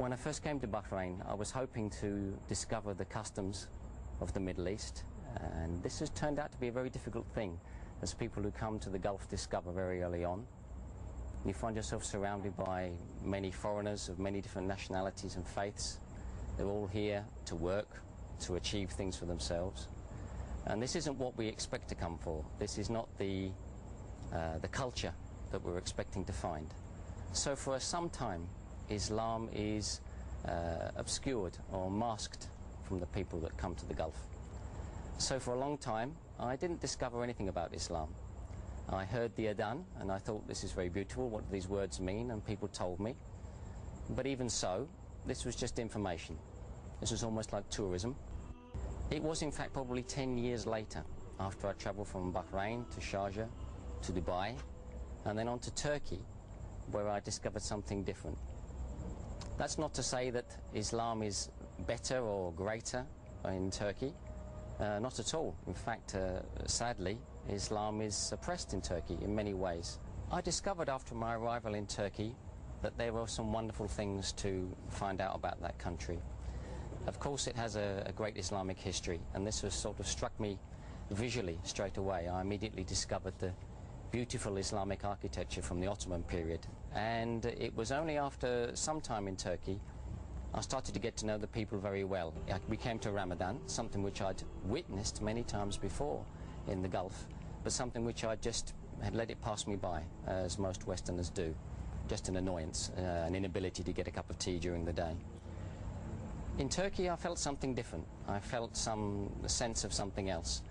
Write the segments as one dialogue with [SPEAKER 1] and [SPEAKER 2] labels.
[SPEAKER 1] When I first came to Bahrain, I was hoping to discover the customs of the Middle East, and this has turned out to be a very difficult thing, as people who come to the Gulf discover very early on. You find yourself surrounded by many foreigners of many different nationalities and faiths. They're all here to work, to achieve things for themselves. And this isn't what we expect to come for. This is not the culture that we're expecting to find. So for some time, Islam is obscured or masked from the people that come to the Gulf. So for a long time, I didn't discover anything about Islam. I heard the adhan and I thought, this is very beautiful, what do these words mean? And people told me. But even so, this was just information. This was almost like tourism. It was in fact probably 10 years later, after I travelled from Bahrain to Sharjah to Dubai and then on to Turkey, where I discovered something different. That's not to say that Islam is better or greater in Turkey. Not at all. In fact, sadly, Islam is suppressed in Turkey in many ways. I discovered after my arrival in Turkey that there were some wonderful things to find out about that country. Of course, it has a great Islamic history, and this has sort of struck me visually straight away. I immediately discovered the beautiful Islamic architecture from the Ottoman period, and it was only after some time in Turkey I started to get to know the people very well. We came to Ramadan, something which I'd witnessed many times before in the Gulf, but something which I just had let it pass me by, as most Westerners do. Just an annoyance, an inability to get a cup of tea during the day. In Turkey I felt something different. I felt some sense of something else.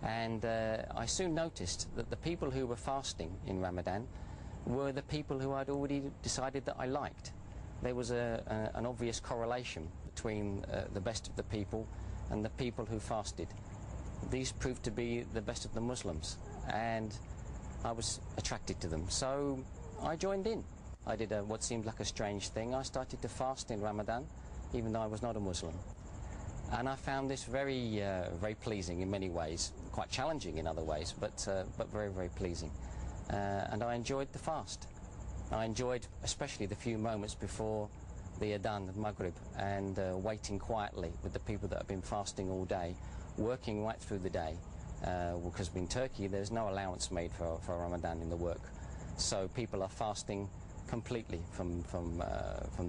[SPEAKER 1] And I soon noticed that the people who were fasting in Ramadan were the people who I'd already decided that I liked. There was an obvious correlation between the best of the people and the people who fasted. These proved to be the best of the Muslims, and I was attracted to them. So I joined in. I did what seemed like a strange thing. I started to fast in Ramadan, even though I was not a Muslim. And I found this very, very pleasing in many ways, quite challenging in other ways, but very, very pleasing. And I enjoyed the fast. I enjoyed especially the few moments before the adhan of Maghrib and waiting quietly with the people that have been fasting all day, working right through the day. Because in Turkey there's no allowance made for Ramadan in the work. So people are fasting completely from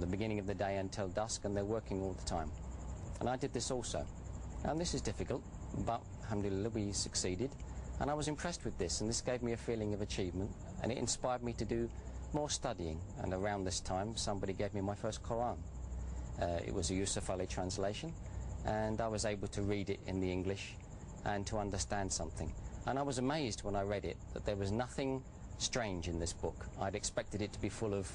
[SPEAKER 1] the beginning of the day until dusk, and they're working all the time. And I did this also. And this is difficult, but alhamdulillah we succeeded. And I was impressed with this, and this gave me a feeling of achievement, and it inspired me to do more studying. And around this time somebody gave me my first Quran. It was a Yusuf Ali translation, and I was able to read it in the English and to understand something. And I was amazed when I read it that there was nothing strange in this book. I'd expected it to be full of,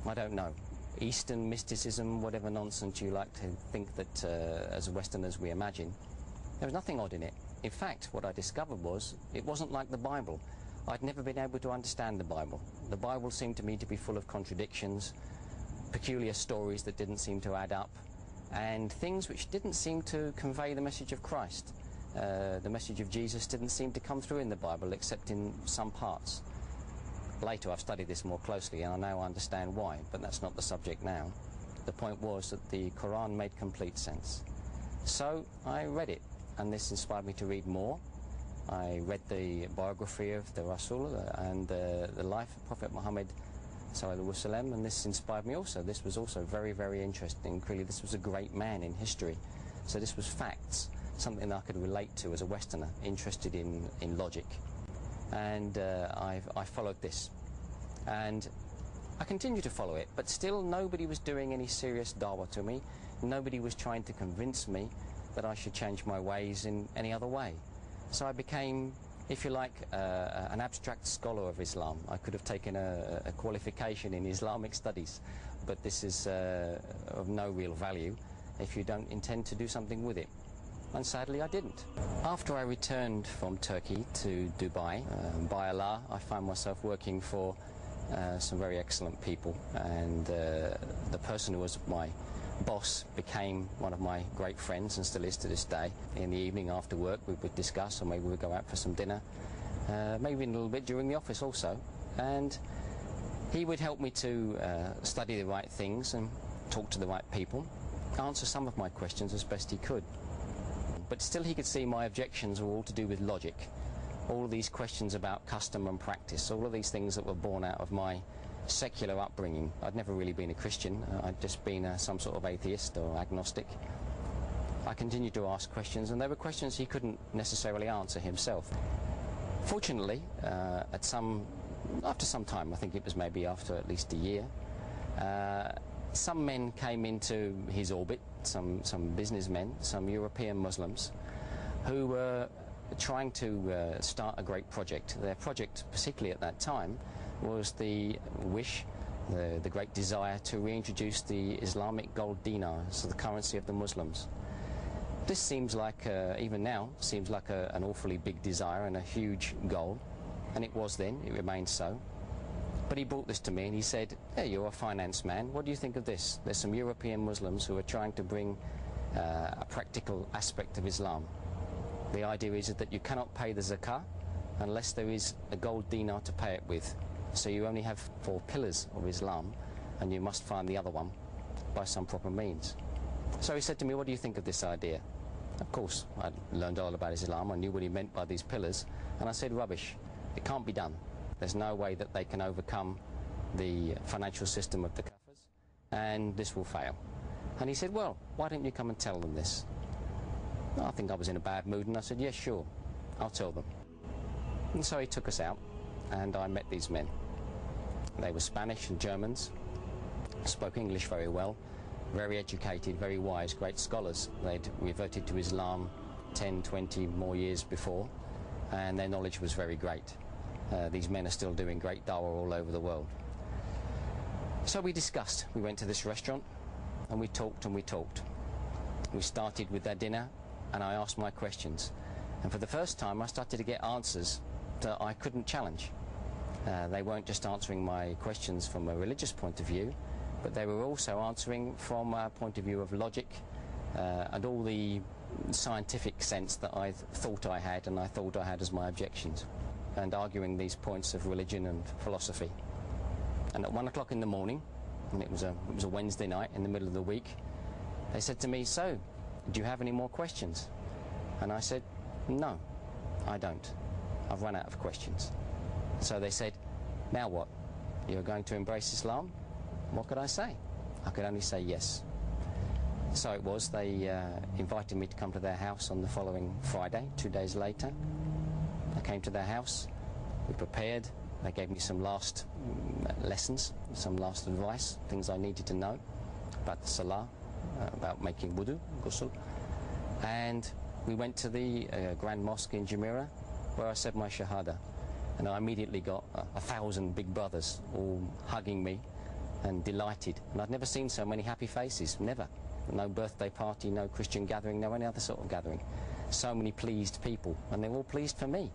[SPEAKER 1] I don't know, Eastern mysticism, whatever nonsense you like to think that as Westerners we imagine. There was nothing odd in it. In fact, what I discovered was it wasn't like the Bible. I'd never been able to understand the Bible. The Bible seemed to me to be full of contradictions, peculiar stories that didn't seem to add up, and things which didn't seem to convey the message of Christ. The message of Jesus didn't seem to come through in the Bible except in some parts. Later I've studied this more closely and I now understand why, but that's not the subject now. The point was that the Quran made complete sense. So I read it, and this inspired me to read more. I read the biography of the Rasul and the life of Prophet Muhammad sallallahu alaihi wasallam, and this inspired me also. This was also very, very interesting. Clearly this was a great man in history. So this was facts, something that I could relate to as a Westerner, interested in logic. And I followed this, and I continue to follow it, but still nobody was doing any serious dawah to me. Nobody was trying to convince me that I should change my ways in any other way. So I became, if you like, an abstract scholar of Islam. I could have taken a qualification in Islamic studies, but this is of no real value if you don't intend to do something with it. And sadly I didn't. After I returned from Turkey to Dubai, by Allah, I found myself working for some very excellent people, and the person who was my boss became one of my great friends and still is to this day. In the evening after work we would discuss, or maybe we'd go out for some dinner, maybe a little bit during the office also, and he would help me to study the right things, and talk to the right people, answer some of my questions as best he could. But still he could see my objections were all to do with logic. All of these questions about custom and practice, all of these things that were born out of my secular upbringing. I'd never really been a Christian, I'd just been some sort of atheist or agnostic. I continued to ask questions, and they were questions he couldn't necessarily answer himself. Fortunately, after some time, I think it was maybe after at least a year, some men came into his orbit, some businessmen, some European Muslims, who were trying to start a great project. Their project, particularly at that time, was the wish, the great desire to reintroduce the Islamic gold dinar as the currency of the Muslims. This seems like, even now, seems like an awfully big desire and a huge goal, and it was then, it remains so. But he brought this to me and he said, "Hey, you're a finance man, what do you think of this? There's some European Muslims who are trying to bring a practical aspect of Islam. The idea is that you cannot pay the zakah unless there is a gold dinar to pay it with. So you only have 4 pillars of Islam, and you must find the other one by some proper means." So he said to me, "What do you think of this idea?" Of course, I'd learned all about Islam, I knew what he meant by these pillars, and I said, "Rubbish, it can't be done. There's no way that they can overcome the financial system of the Kafirs, and this will fail." And he said, "Well, why don't you come and tell them this?" Well, I think I was in a bad mood, and I said, "Yes, sure, I'll tell them." And so he took us out, and I met these men. They were Spanish and Germans, spoke English very well, very educated, very wise, great scholars. They'd reverted to Islam 10, 20 more years before, and their knowledge was very great. These men are still doing great dawah all over the world. So we discussed. We went to this restaurant, and we talked and we talked. We started with their dinner, and I asked my questions. And for the first time, I started to get answers that I couldn't challenge. They weren't just answering my questions from a religious point of view, but they were also answering from a point of view of logic and all the scientific sense that I thought I had and I thought I had as my objections, and arguing these points of religion and philosophy. And at 1 o'clock in the morning, and it was a Wednesday night in the middle of the week, they said to me, "So, do you have any more questions?" And I said, "No, I don't. I've run out of questions." So they said, "Now what? You're going to embrace Islam?" What could I say? I could only say yes. So it was. They invited me to come to their house on the following Friday, 2 days later. I came to their house, we prepared, they gave me some last lessons, some last advice, things I needed to know about the salah, about making wudu, ghusl. And we went to the Grand Mosque in Jumeirah, where I said my shahada. And I immediately got 1,000 big brothers all hugging me and delighted. And I'd never seen so many happy faces, never. No birthday party, no Christian gathering, no any other sort of gathering. So many pleased people, and they're all pleased for me.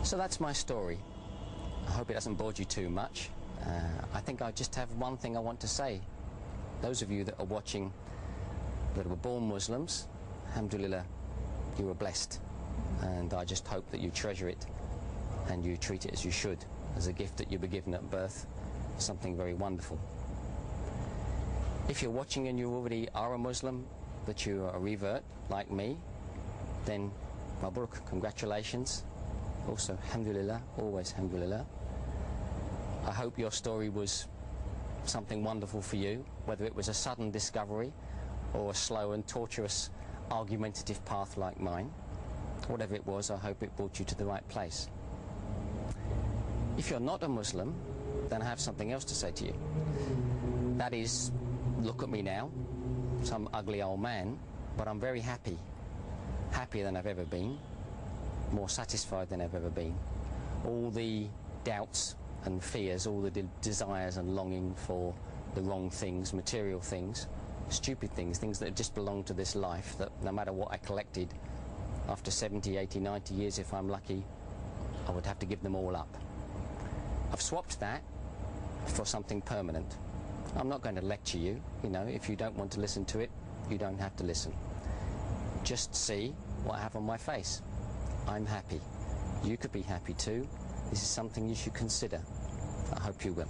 [SPEAKER 1] So that's my story. I hope it hasn't bored you too much. I think I just have one thing I want to say. Those of you that are watching that were born Muslims, alhamdulillah, you were blessed. And I just hope that you treasure it and you treat it as you should, as a gift that you were given at birth, something very wonderful. If you're watching and you already are a Muslim, that you are a revert like me, then mabruk, congratulations. Also, alhamdulillah, always alhamdulillah. I hope your story was something wonderful for you, whether it was a sudden discovery or a slow and tortuous argumentative path like mine. Whatever it was, I hope it brought you to the right place. If you're not a Muslim, then I have something else to say to you. That is, look at me now, some ugly old man, but I'm very happy. Happier than I've ever been, more satisfied than I've ever been. All the doubts and fears, all the desires and longing for the wrong things, material things, stupid things, things that just belong to this life, that no matter what I collected, after 70, 80, 90 years, if I'm lucky, I would have to give them all up. I've swapped that for something permanent. I'm not going to lecture you, you know, if you don't want to listen to it, you don't have to listen. Just see what I have on my face. I'm happy. You could be happy too. This is something you should consider. I hope you will.